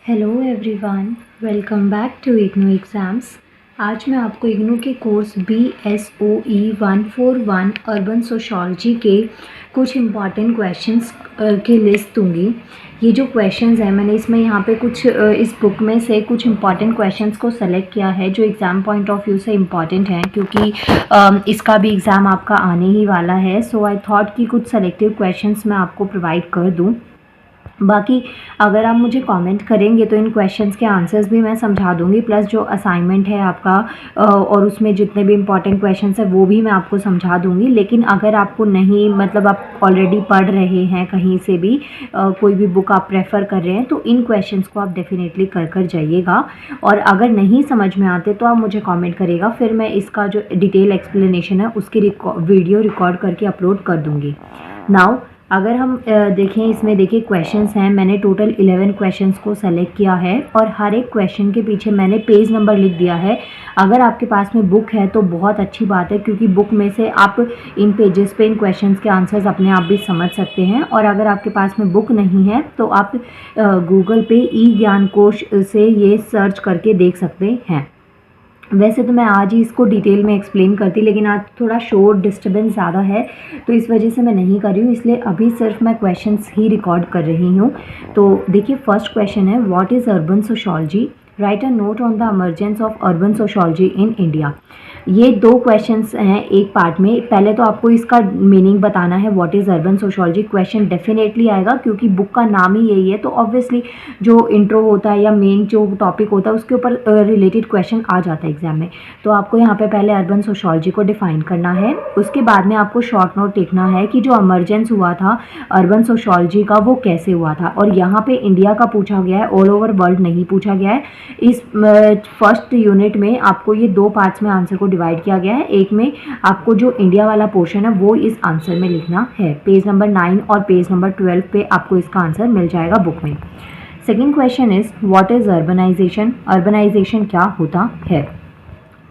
Hello everyone, welcome back to IGNOU exams. आज मैं आपको इग्नू के कोर्स BSOE 141 अर्बन सोशोलॉजी के कुछ इम्पॉर्टेंट क्वेश्चंस की लिस्ट दूंगी। ये जो क्वेश्चंस हैं मैंने इसमें यहाँ पे कुछ इस बुक में से कुछ इम्पॉर्टेंट क्वेश्चंस को सेलेक्ट किया है जो एग्ज़ाम पॉइंट ऑफ व्यू से इम्पॉर्टेंट हैं, क्योंकि इसका भी एग्ज़ाम आपका आने ही वाला है। सो आई थॉट कि कुछ सेलेक्टिव क्वेश्चंस मैं आपको प्रोवाइड कर दूँ। बाकी अगर आप मुझे कमेंट करेंगे तो इन क्वेश्चंस के आंसर्स भी मैं समझा दूंगी, प्लस जो असाइनमेंट है आपका और उसमें जितने भी इम्पॉर्टेंट क्वेश्चंस है वो भी मैं आपको समझा दूंगी। लेकिन अगर आपको नहीं, मतलब आप ऑलरेडी पढ़ रहे हैं कहीं से भी, कोई भी बुक आप प्रेफर कर रहे हैं, तो इन क्वेश्चंस को आप डेफिनेटली कर जाइएगा। और अगर नहीं समझ में आते तो आप मुझे कॉमेंट करेगा, फिर मैं इसका जो डिटेल एक्सप्लेनेशन है उसकी वीडियो रिकॉर्ड करके अपलोड कर दूँगी। नाउ अगर हम देखें, इसमें देखिए क्वेश्चंस हैं। मैंने टोटल 11 क्वेश्चंस को सेलेक्ट किया है और हर एक क्वेश्चन के पीछे मैंने पेज नंबर लिख दिया है। अगर आपके पास में बुक है तो बहुत अच्छी बात है, क्योंकि बुक में से आप इन पेजेस पे इन क्वेश्चंस के आंसर्स अपने आप भी समझ सकते हैं। और अगर आपके पास में बुक नहीं है तो आप गूगल पे ई ज्ञान कोश से ये सर्च करके देख सकते हैं। वैसे तो मैं आज ही इसको डिटेल में एक्सप्लेन करती, लेकिन आज थोड़ा शोर डिस्टर्बेंस ज़्यादा है तो इस वजह से मैं नहीं कर रही हूँ, इसलिए अभी सिर्फ मैं क्वेश्चंस ही रिकॉर्ड कर रही हूँ। तो देखिए फर्स्ट क्वेश्चन है, what is urban sociology? Right a note on the emergence of urban sociology in India. ये दो क्वेश्चंस हैं एक पार्ट में। पहले तो आपको इसका मीनिंग बताना है, what is urban sociology. Question definitely आएगा क्योंकि बुक का नाम ही यही है, तो ऑब्वियसली जो इंट्रो होता है या मेन जो टॉपिक होता है उसके ऊपर रिलेटेड क्वेश्चन आ जाता है एग्जाम में। तो आपको यहाँ पे पहले अर्बन सोशोलॉजी को डिफाइन करना है, उसके बाद में आपको शॉर्ट नोट लिखना है कि जो इमर्जेंस हुआ था अर्बन सोशोलॉजी का वो कैसे हुआ था। और यहाँ पे इंडिया का पूछा गया है, ऑल ओवर वर्ल्ड नहीं पूछा गया है। इस फर्स्ट यूनिट में आपको ये दो पार्ट्स में आंसर को डिवाइड किया गया है। एक में आपको जो इंडिया वाला पोर्शन है वो इस आंसर में लिखना है। पेज नंबर 9 और पेज नंबर 12 पे आपको इसका आंसर मिल जाएगा बुक में। Second question is, what is urbanisation? Urbanisation क्या होता है?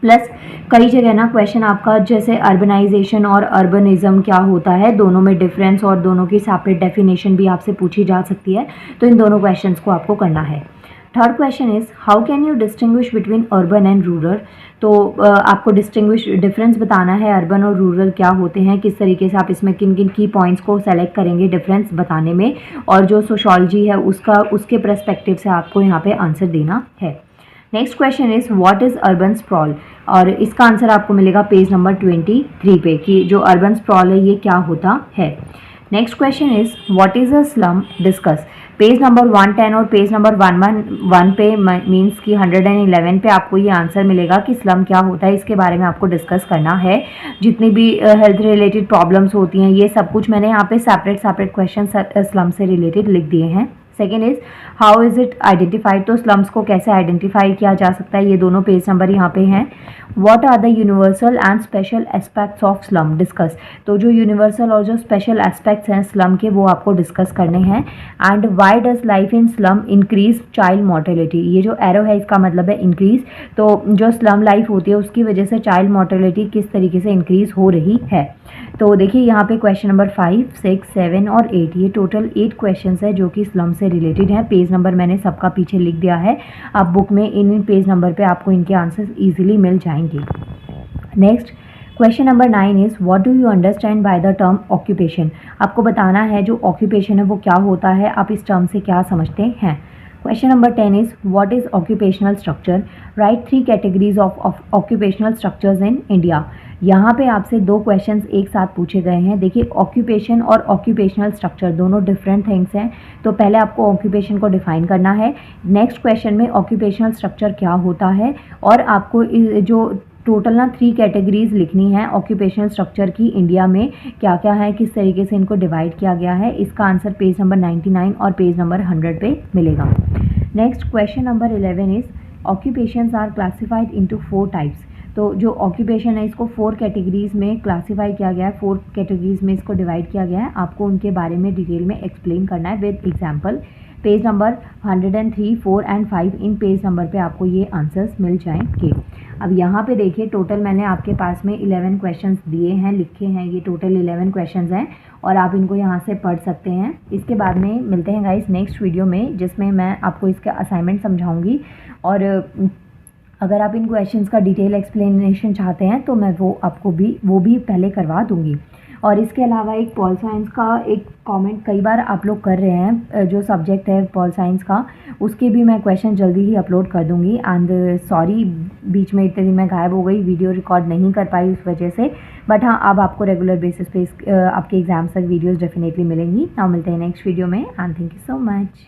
प्लस कई जगह ना क्वेश्चन आपका जैसे अर्बनाइजेशन और अर्बनिज्म क्या होता है, दोनों में डिफरेंस और दोनों की सेपरेट डेफिनेशन भी आपसे पूछी जा सकती है, तो इन दोनों क्वेश्चंस को आपको करना है। Third question is, how can you distinguish between urban and rural? तो आपको डिफरेंस बताना है, अर्बन और रूरल क्या होते हैं, किस तरीके से आप इसमें किन किन की पॉइंट्स को सेलेक्ट करेंगे डिफरेंस बताने में, और जो सोशोलॉजी है उसके पर्सपेक्टिव से आपको यहाँ पे आंसर देना है। Next question is, what is urban sprawl? और इसका आंसर आपको मिलेगा पेज नंबर 23 पे कि जो अर्बन स्प्रॉल है ये क्या होता है। Next question is, what is a slum? Discuss. Page number 110 और पेज नंबर 111 पे मीन्स कि 111 पे आपको ये आंसर मिलेगा कि स्लम क्या होता है, इसके बारे में आपको डिस्कस करना है। जितनी भी हेल्थ रिलेटेड प्रॉब्लम्स होती हैं ये सब कुछ मैंने यहाँ पे सेपरेट क्वेश्चन स्लम से रिलेटेड लिख दिए हैं। Second is, how is it identified? तो स्लम्स को कैसे आइडेंटिफाई किया जा सकता है, ये दोनों पेज नंबर यहाँ पे हैं। What are the universal and special aspects of slum? Discuss. तो जो यूनिवर्सल और जो स्पेशल एस्पेक्ट्स हैं स्लम के वो आपको डिस्कस करने हैं। And why does life in slum increase child mortality? ये जो एरो है इसका मतलब है इंक्रीज, तो जो स्लम लाइफ होती है उसकी वजह से चाइल्ड मोर्टेलिटी किस तरीके से इंक्रीज हो रही है। तो देखिए यहाँ पे क्वेश्चन नंबर 5, 6, 7 और 8, ये टोटल 8 क्वेश्चंस है जो कि स्लम से रिलेटेड है। पेज नंबर मैंने सबका पीछे लिख दिया है, आप बुक में इन पेज नंबर पे आपको इनके आंसर्स इजीली मिल जाएंगे। Next question number 9 is, what do you understand by the term occupation? आपको बताना है जो ऑक्यूपेशन है वो क्या होता है, आप इस टर्म से क्या समझते हैं। Question number 10 is, what is occupational structure? Right 3 categories of occupational structures in India. यहाँ पे आपसे दो क्वेश्चंस एक साथ पूछे गए हैं। देखिए ऑक्यूपेशन और ऑक्यूपेशनल स्ट्रक्चर दोनों डिफरेंट थिंग्स हैं, तो पहले आपको ऑक्यूपेशन को डिफाइन करना है। नेक्स्ट क्वेश्चन में ऑक्यूपेशनल स्ट्रक्चर क्या होता है, और आपको जो टोटल ना 3 कैटेगरीज लिखनी है ऑक्यूपेशनल स्ट्रक्चर की इंडिया में क्या क्या है, किस तरीके से इनको डिवाइड किया गया है। इसका आंसर पेज नंबर 99 और पेज नंबर 100 पे मिलेगा। Next question number 11 is, occupations are classified into 4 types. तो जो ऑक्यूपेशन है इसको 4 कैटेगरीज में क्लासीफाई किया गया है, 4 कैटेगरीज में इसको डिवाइड किया गया है। आपको उनके बारे में डिटेल में एक्सप्लेन करना है with example. Page number 103, 4 and 5 in page number पे आपको ये आंसर्स मिल जाएंगे। अब यहाँ पे देखिए टोटल मैंने आपके पास में 11 क्वेश्चंस दिए हैं, लिखे हैं, ये टोटल 11 क्वेश्चंस हैं और आप इनको यहाँ से पढ़ सकते हैं। इसके बाद में मिलते हैं गाइस नेक्स्ट वीडियो में, जिसमें मैं आपको इसका असाइनमेंट समझाऊंगी और अगर आप इन क्वेश्चंस का डिटेल एक्सप्लेनेशन चाहते हैं तो मैं वो भी पहले करवा दूँगी। और इसके अलावा एक पॉल साइंस का एक कमेंट कई बार आप लोग कर रहे हैं, जो सब्जेक्ट है पॉल साइंस का, उसके भी मैं क्वेश्चन जल्दी ही अपलोड कर दूंगी। एंड सॉरी बीच में इतने दिन मैं गायब हो गई, वीडियो रिकॉर्ड नहीं कर पाई उस वजह से, बट हाँ अब आपको रेगुलर बेसिस पे आपके एग्जाम्स तक वीडियोज़ डेफिनेटली मिलेंगी। नाउ मिलते हैं नेक्स्ट वीडियो में and thank you so much.